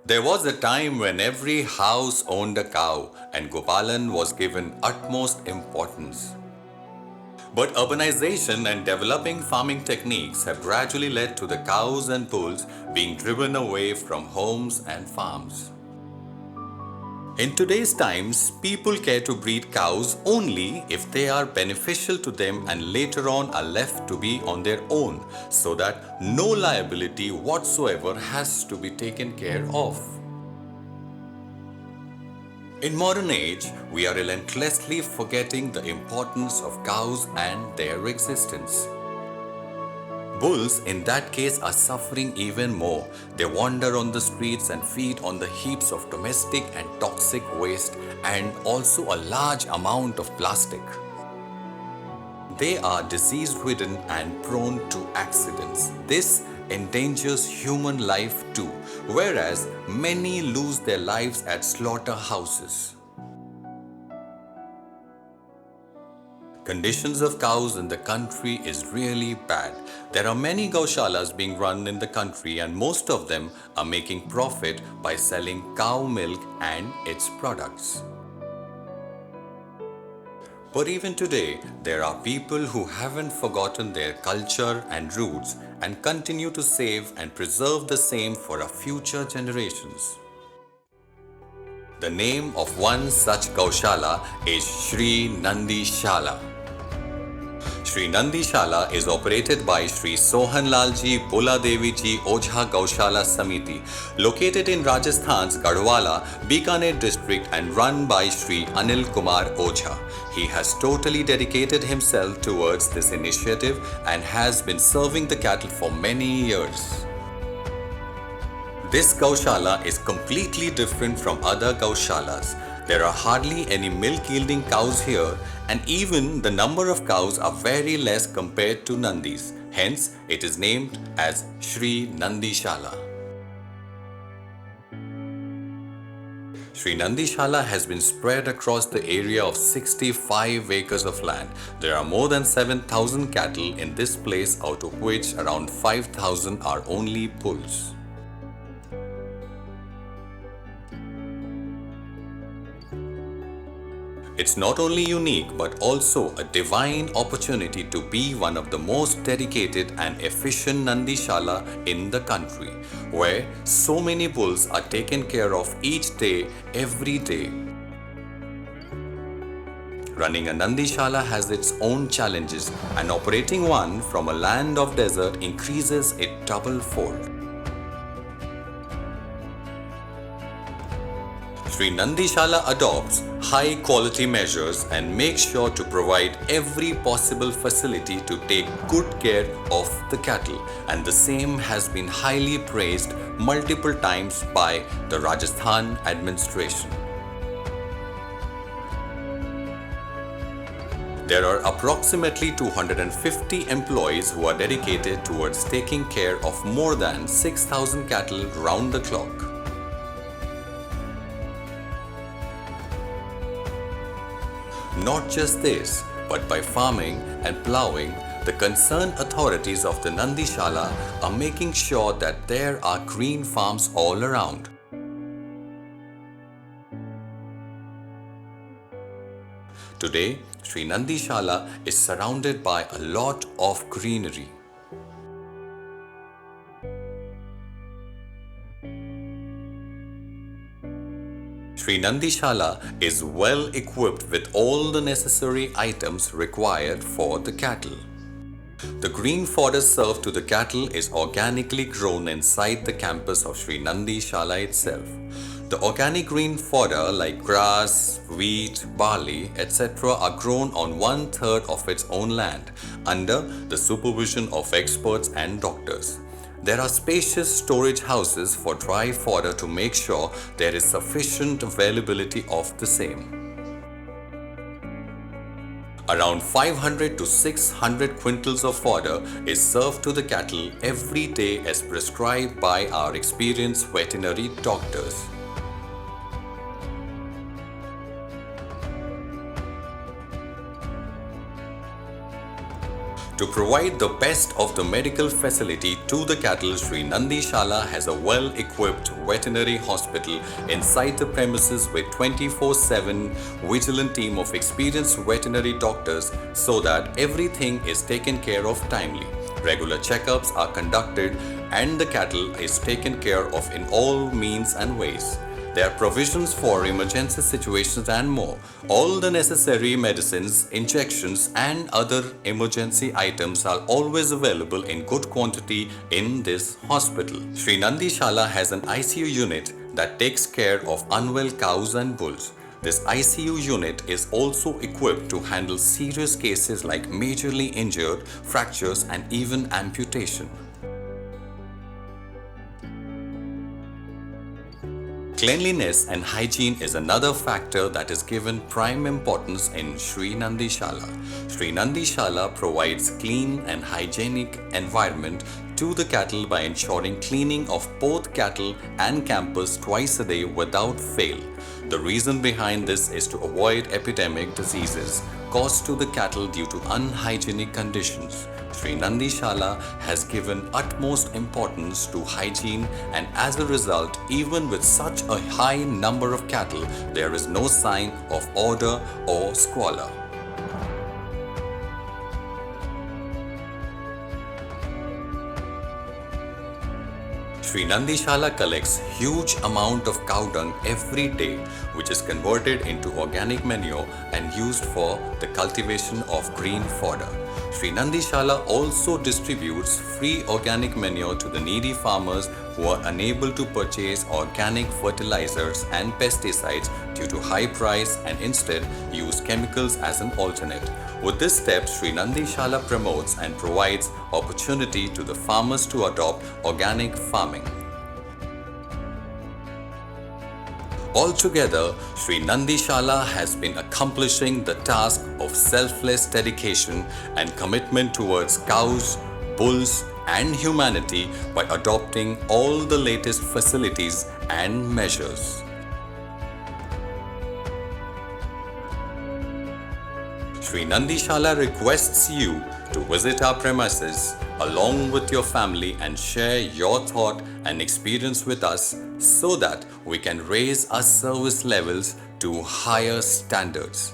There was a time when every house owned a cow and Gopalan was given utmost importance. But urbanization and developing farming techniques have gradually led to the cows and bulls being driven away from homes and farms. In today's times, people care to breed cows only if they are beneficial to them and later on are left to be on their own, so that no liability whatsoever has to be taken care of. In modern age, we are relentlessly forgetting the importance of cows and their existence. Bulls, in that case, are suffering even more. They wander on the streets and feed on the heaps of domestic and toxic waste and also a large amount of plastic. They are disease-ridden and prone to accidents. This endangers human life too, whereas many lose their lives at slaughterhouses. Conditions of cows in the country is really bad. There are many gaushalas being run in the country and most of them are making profit by selling cow milk and its products. But even today, there are people who haven't forgotten their culture and roots and continue to save and preserve the same for our future generations. The name of one such gaushala is Shri Nandi Shala. Shri Nandi Shala is operated by Shri Sohanlalji Bula Devi Ji Ojha Gaushala Samiti, located in Rajasthan's Garhwala, Bikaner district and run by Shri Anil Kumar Ojha. He has totally dedicated himself towards this initiative and has been serving the cattle for many years. This gaushala is completely different from other gaushalas. There are hardly any milk-yielding cows here and even the number of cows are very less compared to Nandis. Hence, it is named as Shri Nandi Shala. Shri Nandi Shala has been spread across the area of 65 acres of land. There are more than 7,000 cattle in this place, out of which around 5,000 are only bulls. It's not only unique but also a divine opportunity to be one of the most dedicated and efficient Nandi Shala in the country, where so many bulls are taken care of each day, every day. Running a Nandi Shala has its own challenges and operating one from a land of desert increases it double-fold. Shri Nandi Shala adopts high quality measures and makes sure to provide every possible facility to take good care of the cattle, and the same has been highly praised multiple times by the Rajasthan administration. There are approximately 250 employees who are dedicated towards taking care of more than 6,000 cattle round the clock. Not just this, but by farming and ploughing, the concerned authorities of the Nandi Shala are making sure that there are green farms all around. Today, Shri Nandi Shala is surrounded by a lot of greenery. Shri Nandi Shala is well equipped with all the necessary items required for the cattle. The green fodder served to the cattle is organically grown inside the campus of Shri Nandi Shala itself. The organic green fodder like grass, wheat, barley, etc. are grown on 1/3 of its own land under the supervision of experts and doctors. There are spacious storage houses for dry fodder to make sure there is sufficient availability of the same. Around 500 to 600 quintals of fodder is served to the cattle every day as prescribed by our experienced veterinary doctors. To To provide the best of the medical facility to the cattle, Sri Nandi Shala has a well-equipped veterinary hospital inside the premises with 24/7 vigilant team of experienced veterinary doctors so that everything is taken care of timely. Regular checkups are conducted and the cattle is taken care of in all means and ways. There are provisions for emergency situations and more. All the necessary medicines, injections and other emergency items are always available in good quantity in this hospital. Sri Nandi Shala has an ICU unit that takes care of unwell cows and bulls. This ICU unit is also equipped to handle serious cases like majorly injured, fractures and even amputation. Cleanliness and hygiene is another factor that is given prime importance in Sri Nandi Shala. Sri Nandi Shala provides clean and hygienic environment to the cattle by ensuring cleaning of both cattle and campus twice a day without fail. The reason behind this is to avoid epidemic diseases caused to the cattle due to unhygienic conditions. Sri Nandi Shala has given utmost importance to hygiene, and as a result, even with such a high number of cattle, there is no sign of order or squalor. Sri Nandi Shala collects huge amount of cow dung every day, which is converted into organic manure and used for the cultivation of green fodder. Sri Nandi Shala also distributes free organic manure to the needy farmers who are unable to purchase organic fertilizers and pesticides due to high price and instead use chemicals as an alternate. With this step, Sri Nandi Shala promotes and provides opportunity to the farmers to adopt organic farming. Altogether, Sri Nandi Shala has been accomplishing the task of selfless dedication and commitment towards cows, bulls, and humanity by adopting all the latest facilities and measures. Sri Nandi Shala requests you to visit our premises along with your family and share your thought and experience with us so that we can raise our service levels to higher standards.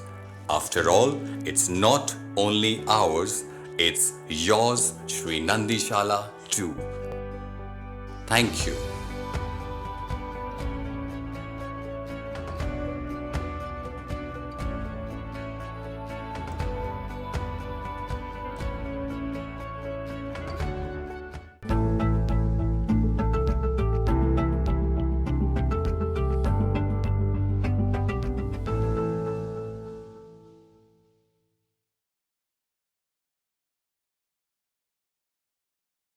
After all, it's not only ours, it's yours, Sri Nandi Shala too. Thank you.